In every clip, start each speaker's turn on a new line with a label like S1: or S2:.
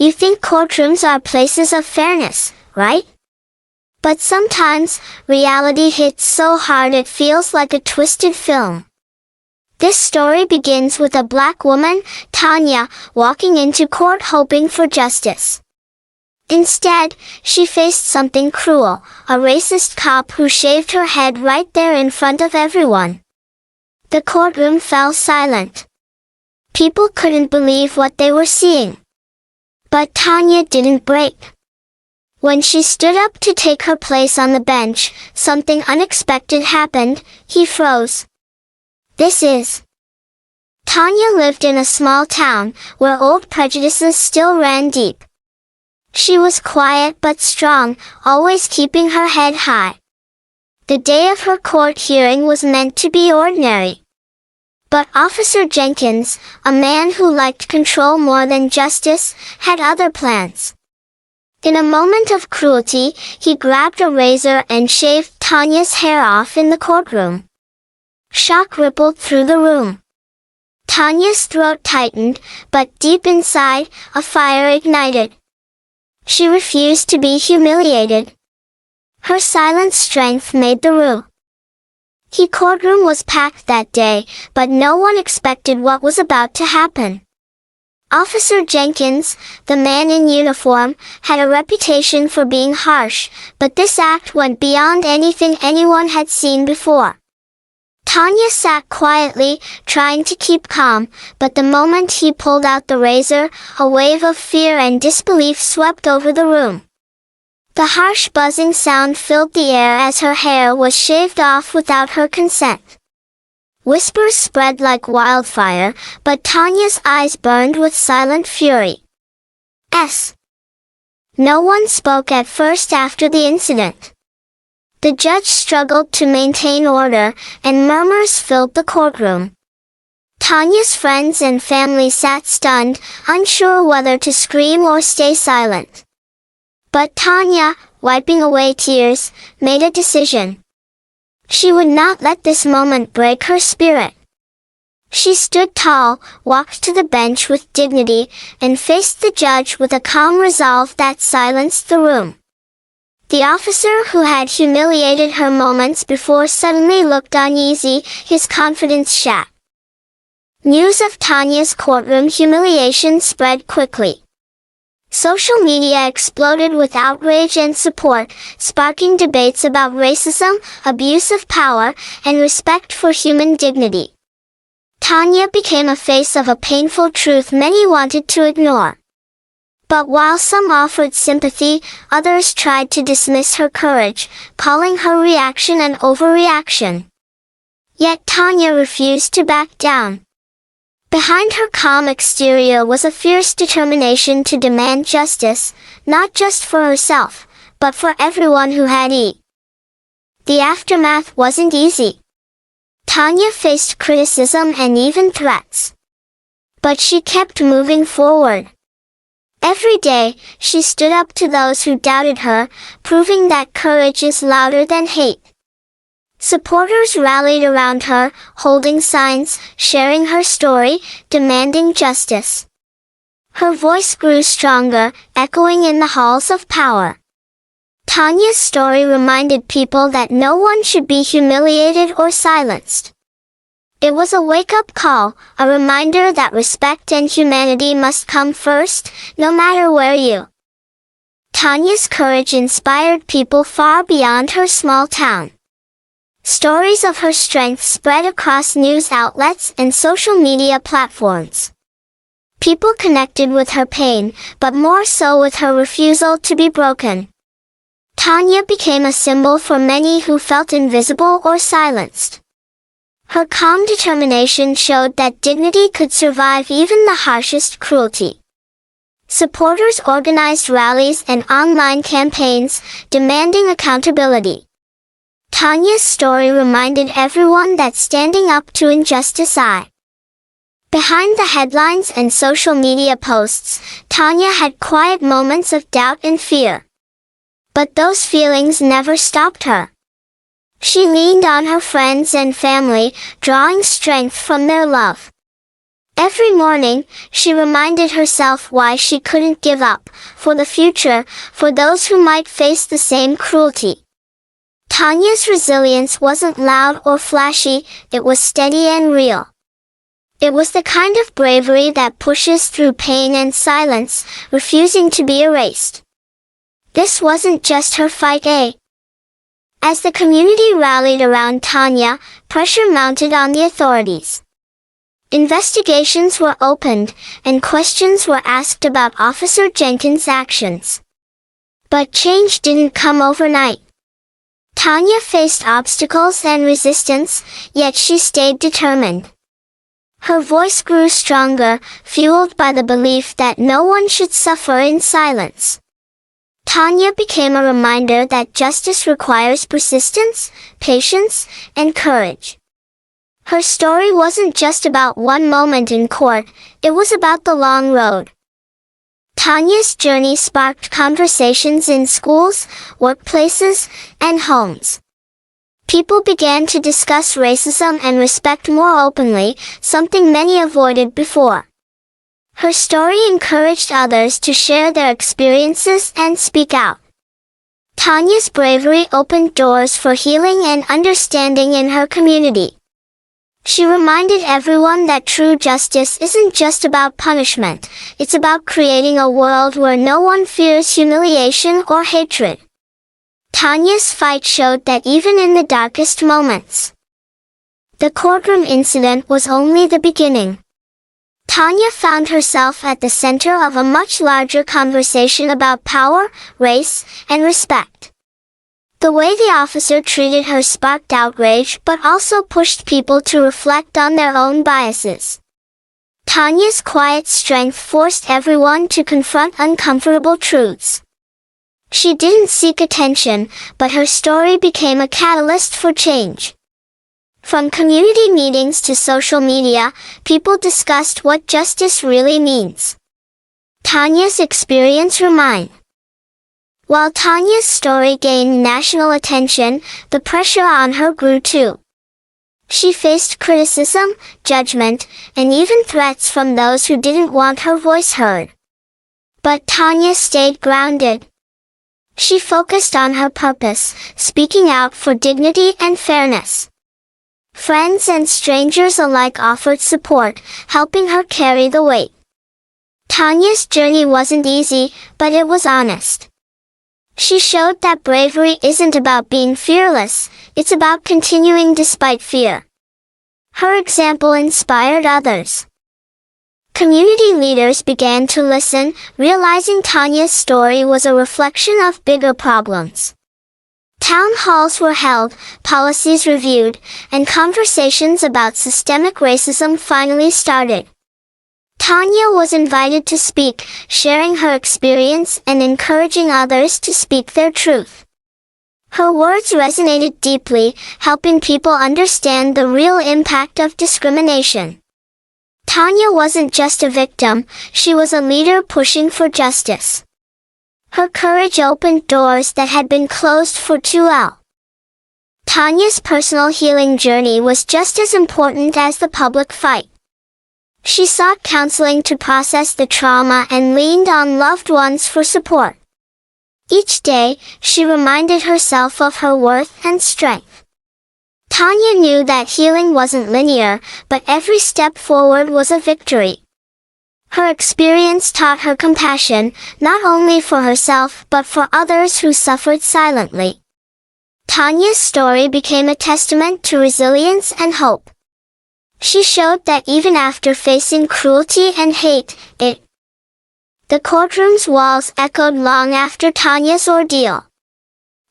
S1: You think courtrooms are places of fairness, right? But sometimes, reality hits so hard it feels like a twisted film. This story begins with a black woman, Tanya, walking into court hoping for justice. Instead, she faced something cruel, a racist cop who shaved her head right there in front of everyone. The courtroom fell silent. People couldn't believe what they were seeing. But Tanya didn't break. When she stood up to take her place on the bench, something unexpected happened. He froze. Tanya lived in a small town, where old prejudices still ran deep. She was quiet but strong, always keeping her head high. The day of her court hearing was meant to be ordinary. But Officer Jenkins, a man who liked control more than justice, had other plans. In a moment of cruelty, he grabbed a razor and shaved Tanya's hair off in the courtroom. Shock rippled through the room. Tanya's throat tightened, but deep inside, a fire ignited. She refused to be humiliated. Her silent strength made the room. The courtroom was packed that day, but no one expected what was about to happen. Officer Jenkins, the man in uniform, had a reputation for being harsh, but this act went beyond anything anyone had seen before. Tanya sat quietly, trying to keep calm, but the moment he pulled out the razor, a wave of fear and disbelief swept over the room. The harsh buzzing sound filled the air as her hair was shaved off without her consent. Whispers spread like wildfire, but Tanya's eyes burned with silent fury. No one spoke at first after the incident. The judge struggled to maintain order, and murmurs filled the courtroom. Tanya's friends and family sat stunned, unsure whether to scream or stay silent. But Tanya, wiping away tears, made a decision. She would not let this moment break her spirit. She stood tall, walked to the bench with dignity, and faced the judge with a calm resolve that silenced the room. The officer who had humiliated her moments before suddenly looked uneasy, his confidence shattered. News of Tanya's courtroom humiliation spread quickly. Social media exploded with outrage and support, sparking debates about racism, abuse of power, and respect for human dignity. Tanya became a face of a painful truth many wanted to ignore. But while some offered sympathy, others tried to dismiss her courage, calling her reaction an overreaction. Yet Tanya refused to back down. Behind her calm exterior was a fierce determination to demand justice, not just for herself, but for everyone who had it. The aftermath wasn't easy. Tanya faced criticism and even threats. But she kept moving forward. Every day, she stood up to those who doubted her, proving that courage is louder than hate. Supporters rallied around her, holding signs, sharing her story, demanding justice. Her voice grew stronger, echoing in the halls of power. Tanya's story reminded people that no one should be humiliated or silenced. It was a wake-up call, a reminder that respect and humanity must come first, no matter where you are. Tanya's courage inspired people far beyond her small town. Stories of her strength spread across news outlets and social media platforms. People connected with her pain, but more so with her refusal to be broken. Tanya became a symbol for many who felt invisible or silenced. Her calm determination showed that dignity could survive even the harshest cruelty. Supporters organized rallies and online campaigns, demanding accountability. Tanya's story reminded everyone that standing up to injustice is. Behind the headlines and social media posts, Tanya had quiet moments of doubt and fear. But those feelings never stopped her. She leaned on her friends and family, drawing strength from their love. Every morning, she reminded herself why she couldn't give up, for the future, for those who might face the same cruelty. Tanya's resilience wasn't loud or flashy, it was steady and real. It was the kind of bravery that pushes through pain and silence, refusing to be erased. This wasn't just her fight, As the community rallied around Tanya, pressure mounted on the authorities. Investigations were opened, and questions were asked about Officer Jenkins' actions. But change didn't come overnight. Tanya faced obstacles and resistance, yet she stayed determined. Her voice grew stronger, fueled by the belief that no one should suffer in silence. Tanya became a reminder that justice requires persistence, patience, and courage. Her story wasn't just about one moment in court, it was about the long road. Tanya's journey sparked conversations in schools, workplaces, and homes. People began to discuss racism and respect more openly, something many avoided before. Her story encouraged others to share their experiences and speak out. Tanya's bravery opened doors for healing and understanding in her community. She reminded everyone that true justice isn't just about punishment, it's about creating a world where no one fears humiliation or hatred. Tanya's fight showed that even in the darkest moments, the courtroom incident was only the beginning. Tanya found herself at the center of a much larger conversation about power, race, and respect. The way the officer treated her sparked outrage but also pushed people to reflect on their own biases. Tanya's quiet strength forced everyone to confront uncomfortable truths. She didn't seek attention, but her story became a catalyst for change. From community meetings to social media, people discussed what justice really means. Tanya's experience reminded. While Tanya's story gained national attention, the pressure on her grew too. She faced criticism, judgment, and even threats from those who didn't want her voice heard. But Tanya stayed grounded. She focused on her purpose, speaking out for dignity and fairness. Friends and strangers alike offered support, helping her carry the weight. Tanya's journey wasn't easy, but it was honest. She showed that bravery isn't about being fearless, it's about continuing despite fear. Her example inspired others. Community leaders began to listen, realizing Tanya's story was a reflection of bigger problems. Town halls were held, policies reviewed, and conversations about systemic racism finally started. Tanya was invited to speak, sharing her experience and encouraging others to speak their truth. Her words resonated deeply, helping people understand the real impact of discrimination. Tanya wasn't just a victim, she was a leader pushing for justice. Her courage opened doors that had been closed for too long. Tanya's personal healing journey was just as important as the public fight. She sought counseling to process the trauma and leaned on loved ones for support. Each day, she reminded herself of her worth and strength. Tanya knew that healing wasn't linear, but every step forward was a victory. Her experience taught her compassion, not only for herself but for others who suffered silently. Tanya's story became a testament to resilience and hope. She showed that even after facing cruelty and hate, the courtroom's walls echoed long after Tanya's ordeal.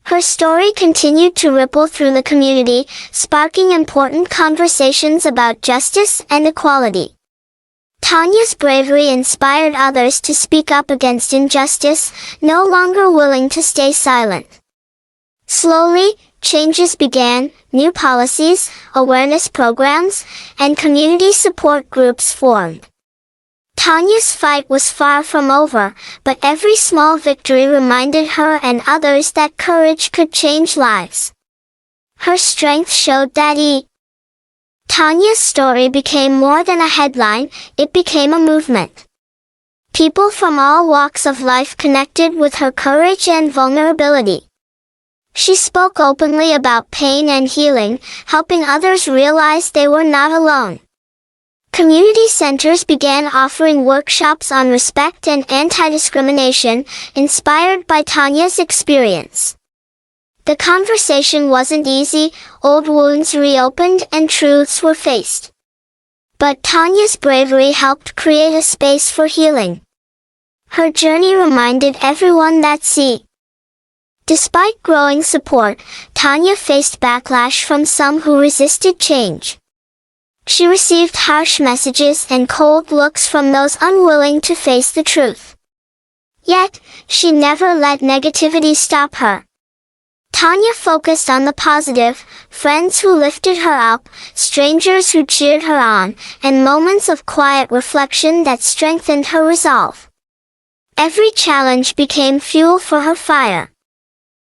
S1: Her story continued to ripple through the community, sparking important conversations about justice and equality. Tanya's bravery inspired others to speak up against injustice, no longer willing to stay silent. Slowly, changes began, new policies, awareness programs, and community support groups formed. Tanya's fight was far from over, but every small victory reminded her and others that courage could change lives. Her strength showed that Tanya's story became more than a headline, it became a movement. People from all walks of life connected with her courage and vulnerability. She spoke openly about pain and healing, helping others realize they were not alone. Community centers began offering workshops on respect and anti-discrimination, inspired by Tanya's experience. The conversation wasn't easy, old wounds reopened and truths were faced. But Tanya's bravery helped create a space for healing. Her journey reminded everyone that despite growing support, Tanya faced backlash from some who resisted change. She received harsh messages and cold looks from those unwilling to face the truth. Yet, she never let negativity stop her. Tanya focused on the positive, friends who lifted her up, strangers who cheered her on, and moments of quiet reflection that strengthened her resolve. Every challenge became fuel for her fire.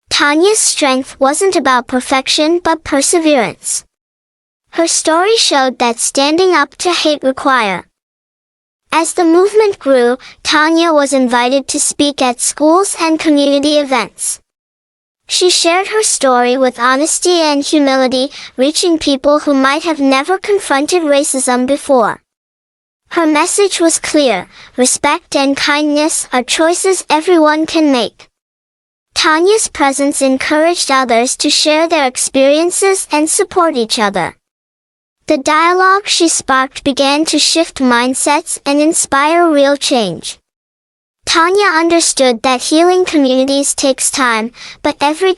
S1: Tanya's strength wasn't about perfection but perseverance. Her story showed that standing up to hate required. As the movement grew, Tanya was invited to speak at schools and community events. She shared her story with honesty and humility, reaching people who might have never confronted racism before. Her message was clear: respect and kindness are choices everyone can make. Tanya's presence encouraged others to share their experiences and support each other. The dialogue she sparked began to shift mindsets and inspire real change. Tanya understood that healing communities takes time, but every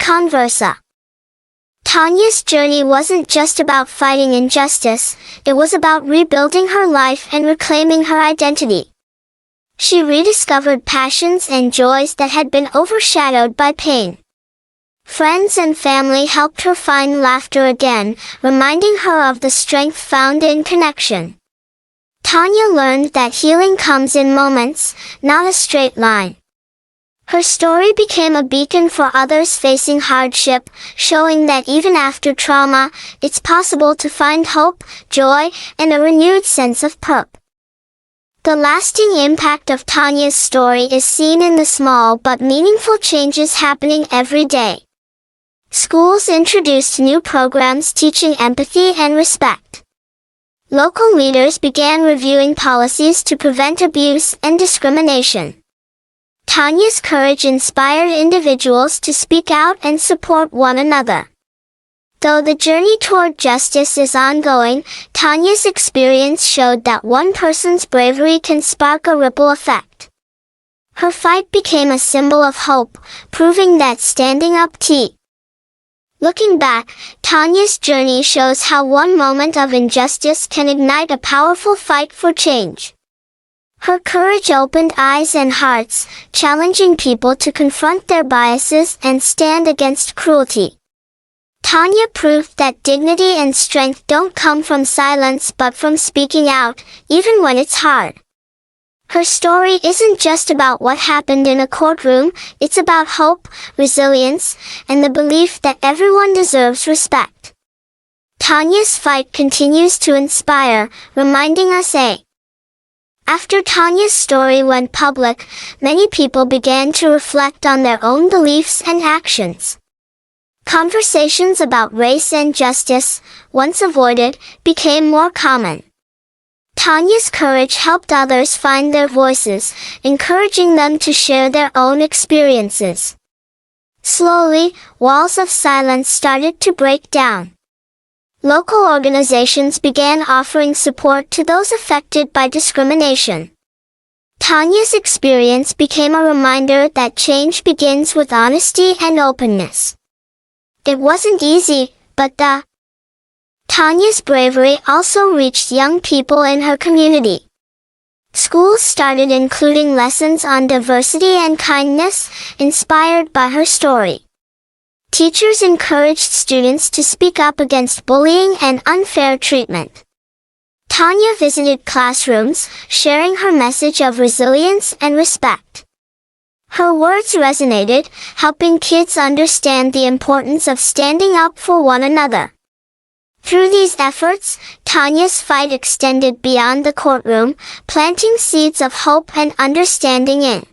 S1: Tanya's journey wasn't just about fighting injustice, it was about rebuilding her life and reclaiming her identity. She rediscovered passions and joys that had been overshadowed by pain. Friends and family helped her find laughter again, reminding her of the strength found in connection. Tanya learned that healing comes in moments, not a straight line. Her story became a beacon for others facing hardship, showing that even after trauma, it's possible to find hope, joy, and a renewed sense of purpose. The lasting impact of Tanya's story is seen in the small but meaningful changes happening every day. Schools introduced new programs teaching empathy and respect. Local leaders began reviewing policies to prevent abuse and discrimination. Tanya's courage inspired individuals to speak out and support one another. Though the journey toward justice is ongoing, Tanya's experience showed that one person's bravery can spark a ripple effect. Her fight became a symbol of hope, proving that standing up Looking back, Tanya's journey shows how one moment of injustice can ignite a powerful fight for change. Her courage opened eyes and hearts, challenging people to confront their biases and stand against cruelty. Tanya proved that dignity and strength don't come from silence but from speaking out, even when it's hard. Her story isn't just about what happened in a courtroom, it's about hope, resilience, and the belief that everyone deserves respect. Tanya's fight continues to inspire, reminding us After Tanya's story went public, many people began to reflect on their own beliefs and actions. Conversations about race and justice, once avoided, became more common. Tanya's courage helped others find their voices, encouraging them to share their own experiences. Slowly, walls of silence started to break down. Local organizations began offering support to those affected by discrimination. Tanya's experience became a reminder that change begins with honesty and openness. It wasn't easy, but Tanya's bravery also reached young people in her community. Schools started including lessons on diversity and kindness, inspired by her story. Teachers encouraged students to speak up against bullying and unfair treatment. Tanya visited classrooms, sharing her message of resilience and respect. Her words resonated, helping kids understand the importance of standing up for one another. Through these efforts, Tanya's fight extended beyond the courtroom, planting seeds of hope and understanding in.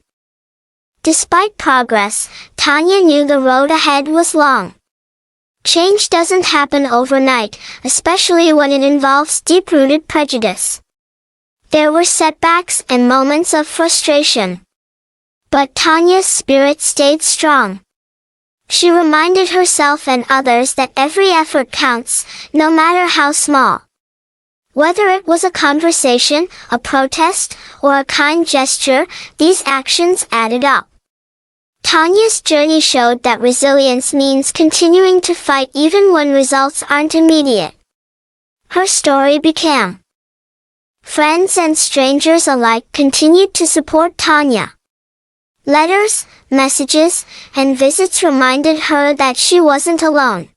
S1: Despite progress, Tanya knew the road ahead was long. Change doesn't happen overnight, especially when it involves deep-rooted prejudice. There were setbacks and moments of frustration. But Tanya's spirit stayed strong. She reminded herself and others that every effort counts, no matter how small. Whether it was a conversation, a protest, or a kind gesture, these actions added up. Tanya's journey showed that resilience means continuing to fight even when results aren't immediate. Her story became. Friends and strangers alike continued to support Tanya. Letters, messages, and visits reminded her that she wasn't alone.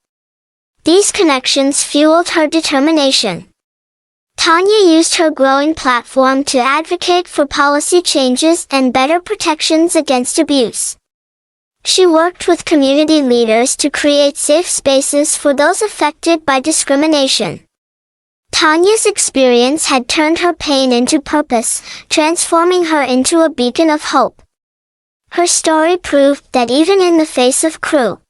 S1: These connections fueled her determination. Tanya used her growing platform to advocate for policy changes and better protections against abuse. She worked with community leaders to create safe spaces for those affected by discrimination. Tanya's experience had turned her pain into purpose, transforming her into a beacon of hope. Her story proved that even in the face of cruel,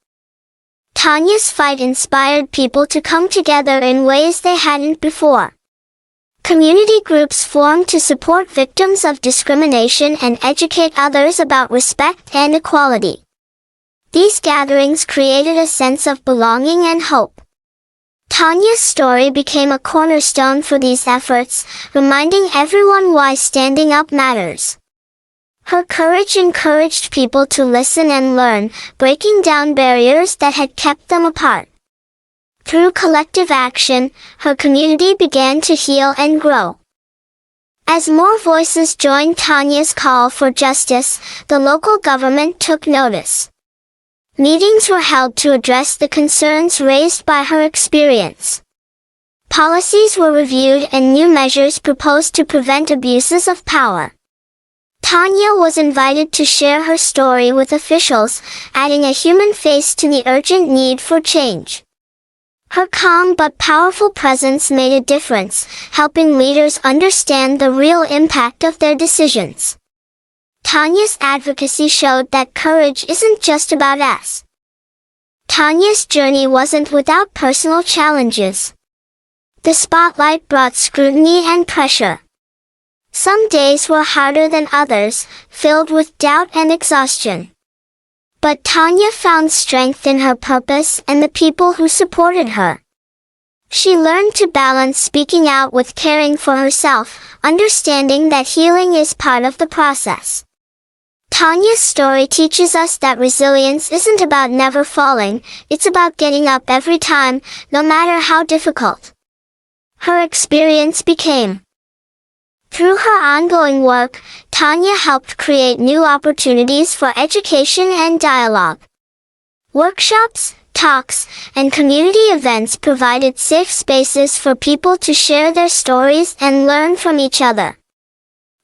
S1: Tanya's fight inspired people to come together in ways they hadn't before. Community groups formed to support victims of discrimination and educate others about respect and equality. These gatherings created a sense of belonging and hope. Tanya's story became a cornerstone for these efforts, reminding everyone why standing up matters. Her courage encouraged people to listen and learn, breaking down barriers that had kept them apart. Through collective action, her community began to heal and grow. As more voices joined Tanya's call for justice, the local government took notice. Meetings were held to address the concerns raised by her experience. Policies were reviewed and new measures proposed to prevent abuses of power. Tanya was invited to share her story with officials, adding a human face to the urgent need for change. Her calm but powerful presence made a difference, helping leaders understand the real impact of their decisions. Tanya's advocacy showed that courage isn't just about us. Tanya's journey wasn't without personal challenges. The spotlight brought scrutiny and pressure. Some days were harder than others, filled with doubt and exhaustion. But Tanya found strength in her purpose and the people who supported her. She learned to balance speaking out with caring for herself, understanding that healing is part of the process. Tanya's story teaches us that resilience isn't about never falling, it's about getting up every time, no matter how difficult. Her experience became. Through her ongoing work, Tanya helped create new opportunities for education and dialogue. Workshops, talks, and community events provided safe spaces for people to share their stories and learn from each other.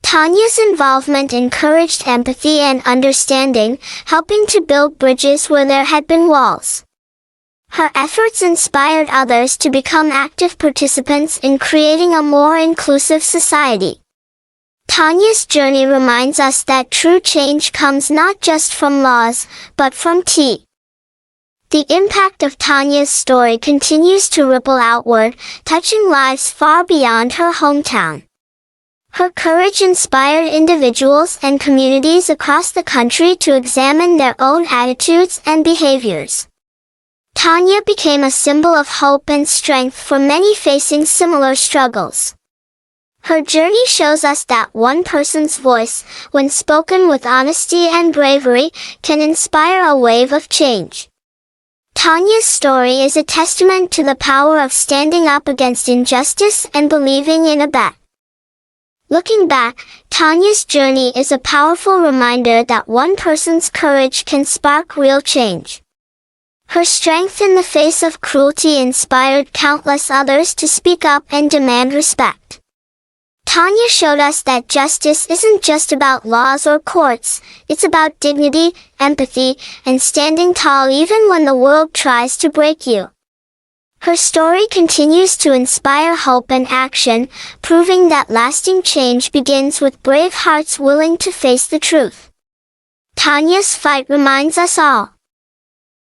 S1: Tanya's involvement encouraged empathy and understanding, helping to build bridges where there had been walls. Her efforts inspired others to become active participants in creating a more inclusive society. Tanya's journey reminds us that true change comes not just from laws, but from tea. The impact of Tanya's story continues to ripple outward, touching lives far beyond her hometown. Her courage inspired individuals and communities across the country to examine their own attitudes and behaviors. Tanya became a symbol of hope and strength for many facing similar struggles. Her journey shows us that one person's voice, when spoken with honesty and bravery, can inspire a wave of change. Tanya's story is a testament to the power of standing up against injustice and believing in a better. Looking back, Tanya's journey is a powerful reminder that one person's courage can spark real change. Her strength in the face of cruelty inspired countless others to speak up and demand respect. Tanya showed us that justice isn't just about laws or courts, it's about dignity, empathy, and standing tall even when the world tries to break you. Her story continues to inspire hope and action, proving that lasting change begins with brave hearts willing to face the truth. Tanya's fight reminds us all